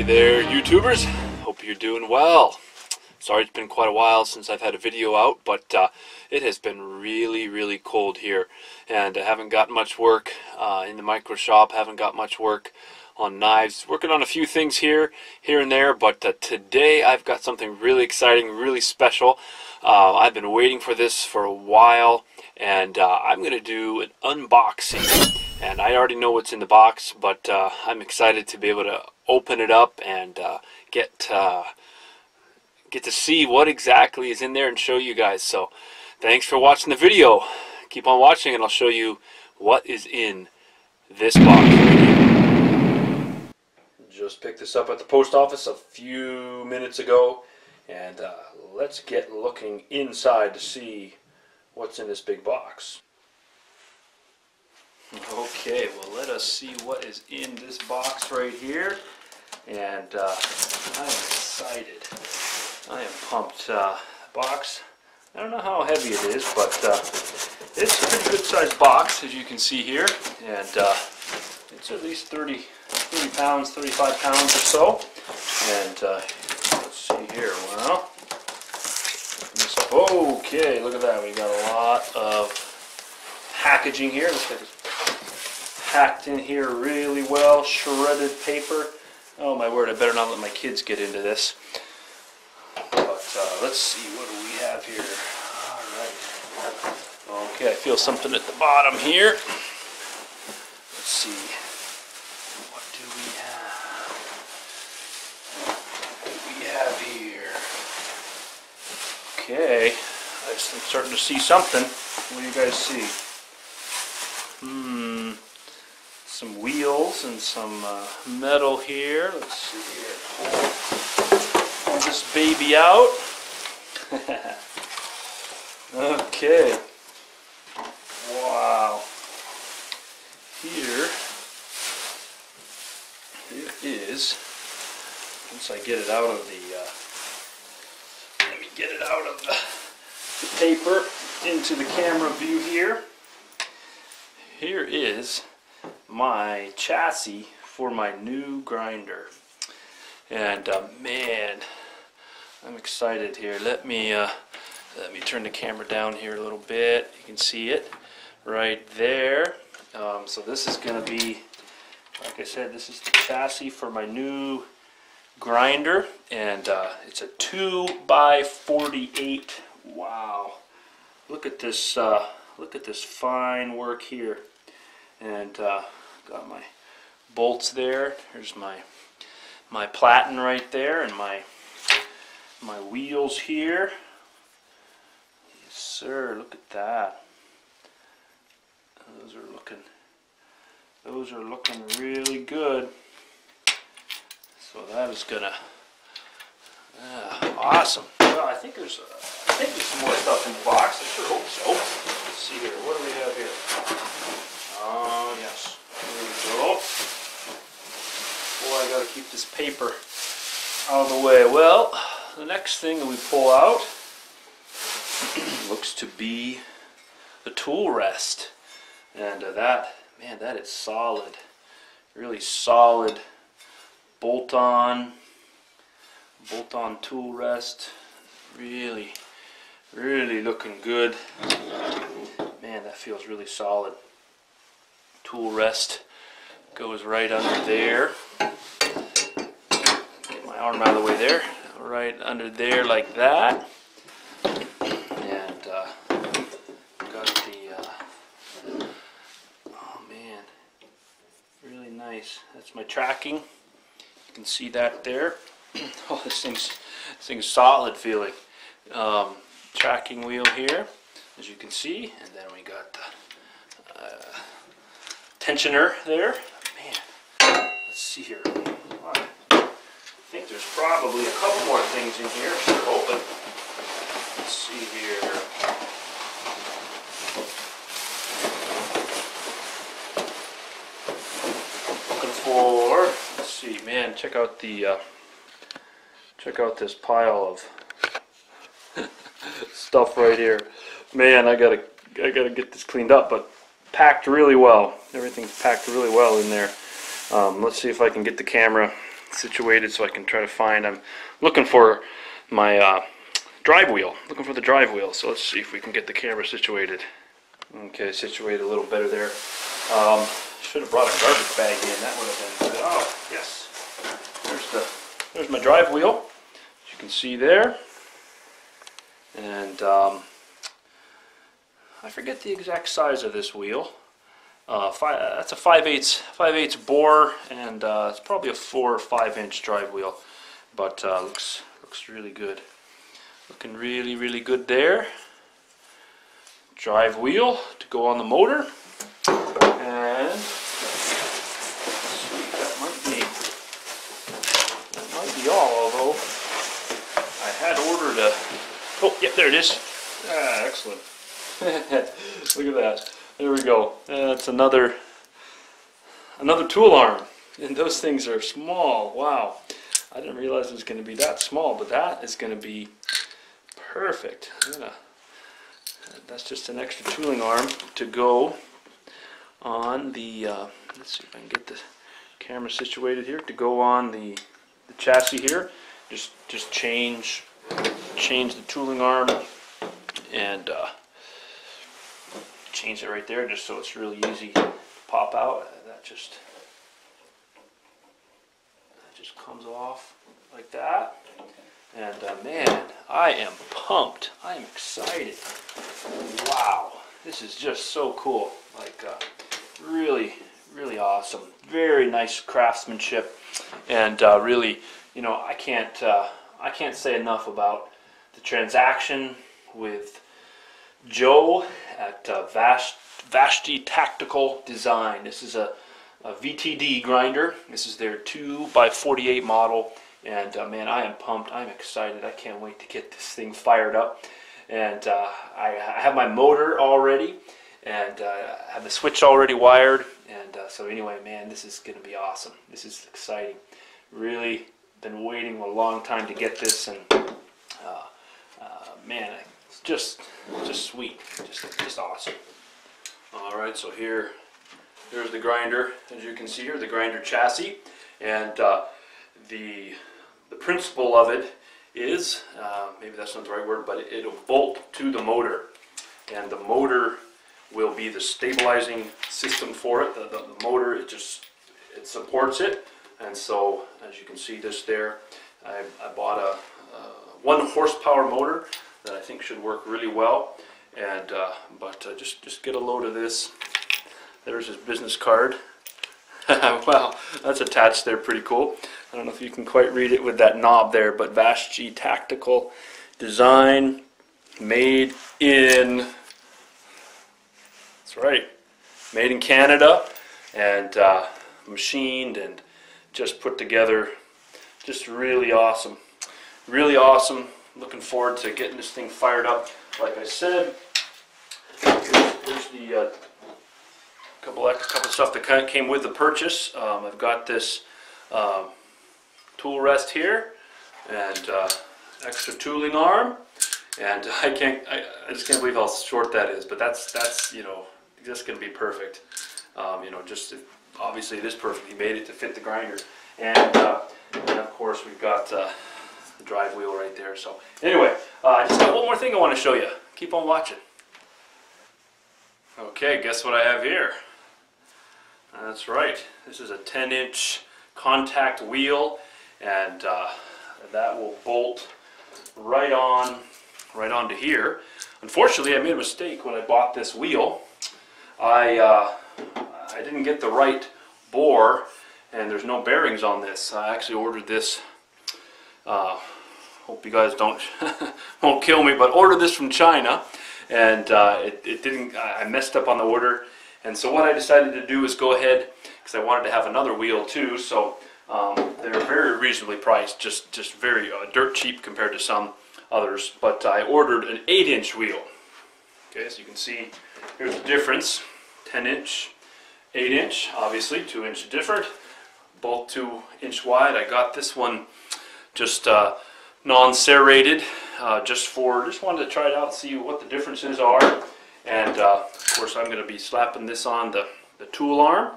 Hey there, YouTubers. Hope you're doing well. Sorry it's been quite a while since I've had a video out, but it has been really cold here, and I haven't got much work in the micro shop, haven't got much work on knives. Working on a few things here and there, but today I've got something really exciting, really special. I've been waiting for this for a while, and I'm going to do an unboxing. And I already know what's in the box, but I'm excited to be able to open it up and get to see what exactly is in there and show you guys. So thanks for watching the video. Keep on watching and I'll show you what is in this box. Just picked this up at the post office a few minutes ago, and let's get looking inside to see what's in this big box. Okay, well, let us see what is in this box right here, and I am excited. I am pumped. Box, I don't know how heavy it is, but it's a pretty good sized box, as you can see here, and it's at least 30 pounds, 35 pounds or so. And let's see here. Well, okay, look at that. We got a lot of packaging here. Looks like it's packed in here really well. Shredded paper. Oh my word, I better not let my kids get into this. But let's see, what do we have here? Alright. Okay, I feel something at the bottom here. Let's see. What do we have here? Okay, I'm starting to see something. What do you guys see? Some wheels and some metal here. Let's see here. Pull this baby out. Okay. Wow. Here it is. Once I get it out of the let me get it out of the paper into the camera view here. Here is my chassis for my new grinder, and man, I'm excited here. Let me turn the camera down here a little bit. You can see it right there. So this is going to be, like I said, this is the chassis for my new grinder, and it's a 2x48. Wow, look at this fine work here. And got my bolts there. Here's my platen right there, and my wheels here. Yes, sir. Look at that. Those are looking really good. So that is gonna awesome. Well, I think there's some more stuff in the box. I sure hope so. Let's see here. What do we have here? Oh, yes. There we go. Boy, I gotta keep this paper out of the way. Well, the next thing that we pull out looks to be the tool rest. And that is solid. Really solid bolt-on tool rest. Really looking good. Man, that feels really solid. Tool rest goes right under there. Get my arm out of the way there. Right under there like that. And got the oh man, really nice. That's my tracking. You can see that there. Oh, this thing's solid feeling. Tracking wheel here, as you can see, and then we got the tensioner there. Man, let's see here. I think there's probably a couple more things in here. Sure open. Let's see here. Looking for. Let's see, man. Check out this pile of stuff right here. Man, I gotta get this cleaned up, but packed really well. Everything's packed really well in there. Let's see if I can get the camera situated so I can try to find. I'm looking for my drive wheel. Looking for the drive wheel. So let's see if we can get the camera situated. Okay, situated a little better there. Should have brought a garbage bag in. That would have been good. Oh, yes. There's my drive wheel, as you can see there. And I forget the exact size of this wheel. That's a 5/8 bore, and it's probably a 4 or 5 inch drive wheel. But looks really good. Looking really good there. Drive wheel to go on the motor, and let's see, that might be all. Although I had ordered a. Oh, yeah, there it is. Ah, excellent. Look at that. There we go. That's another tool arm, and those things are small. Wow, I didn't realize it was going to be that small, but that is going to be perfect. That's just an extra tooling arm to go on the, let's see if I can get the camera situated here, to go on the chassis here. Just change the tooling arm and change it right there, just so it's really easy to pop out. That just comes off like that. And man, I am pumped. I am excited. Wow, this is just so cool. Like really awesome. Very nice craftsmanship, and really, you know, I can't say enough about the transaction with Joe at Vashti Tactical Design. This is a VTD grinder. This is their 2x48 model. And man, I am pumped. I'm excited. I can't wait to get this thing fired up. And I have my motor already, and I have the switch already wired. And so anyway, man, this is going to be awesome. This is exciting. Really been waiting a long time to get this, and man, it's just sweet. Just awesome. All right, so here's the grinder. As you can see here, the grinder chassis, and the principle of it is, maybe that's not the right word, but it'll bolt to the motor, and the motor will be the stabilizing system for it. The motor, it supports it, and so as you can see this there, I bought a 1 horsepower motor that I think should work really well, and just get a load of this. There's his business card. Wow, that's attached there, pretty cool. I don't know if you can quite read it with that knob there, but Vashti Tactical Design, made in, that's right, made in Canada, and machined and just put together. Just really awesome. Really awesome. Looking forward to getting this thing fired up. Like I said, here's the couple stuff that came with the purchase. I've got this tool rest here, and extra tooling arm, and I just can't believe how short that is. But that's you know, just going to be perfect. You know, obviously it is perfect. He made it to fit the grinder, and of course we've got the drive wheel right there. So anyway, I just got one more thing I want to show you. Keep on watching. Okay, guess what I have here? That's right. This is a 10-inch contact wheel, and that will bolt right onto here. Unfortunately, I made a mistake when I bought this wheel. I didn't get the right bore, and there's no bearings on this. I actually ordered this. Hope you guys won't kill me, but ordered this from China, and it didn't. I messed up on the order, and so what I decided to do is go ahead, because I wanted to have another wheel too. So they're very reasonably priced, just very dirt cheap compared to some others. But I ordered an 8-inch wheel. Okay, so you can see here's the difference: 10-inch, 8-inch, obviously 2 inches different, both 2-inch wide. I got this one just non-serrated, just wanted to try it out, see what the differences are. And of course I'm going to be slapping this on the tool arm,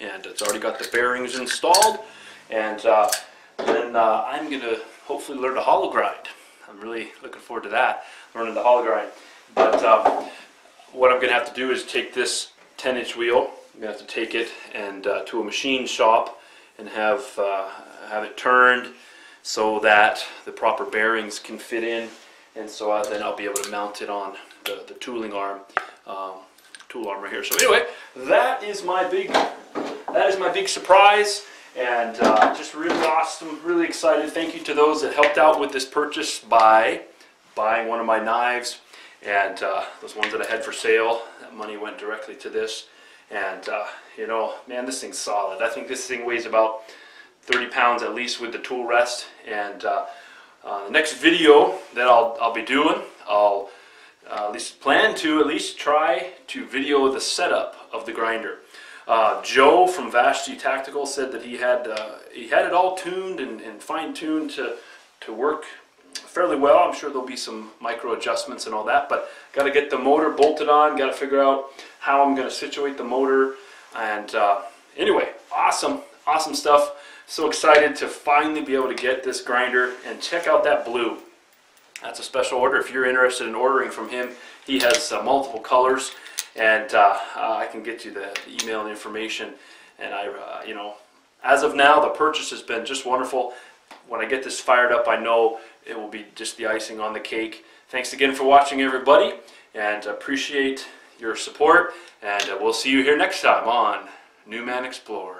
and it's already got the bearings installed, and then I'm going to hopefully learn to hollow grind. I'm really looking forward to that, learning to hollow grind. But what I'm going to have to do is take this 10-inch wheel, I'm going to have to take it and to a machine shop and have it turned so that the proper bearings can fit in, and so then I'll be able to mount it on the tooling arm, tool arm right here. So anyway, that is my big surprise, and just really awesome, really excited. Thank you to those that helped out with this purchase by buying one of my knives, and those ones that I had for sale. That money went directly to this, and you know, man, this thing's solid. I think this thing weighs about 30 pounds at least with the tool rest. And the next video that I'll be doing, I'll at least plan to try to video the setup of the grinder. Joe from Vashti Tactical said that he had it all tuned and fine-tuned to work fairly well. I'm sure there'll be some micro adjustments and all that, but got to get the motor bolted on, got to figure out how I'm going to situate the motor, and anyway, awesome stuff. So excited to finally be able to get this grinder, and check out that blue. That's a special order. If you're interested in ordering from him, he has multiple colors, and I can get you the email and information. And you know, as of now, the purchase has been just wonderful. When I get this fired up, I know it will be just the icing on the cake. Thanks again for watching, everybody, and appreciate your support. And we'll see you here next time on NuManXplore.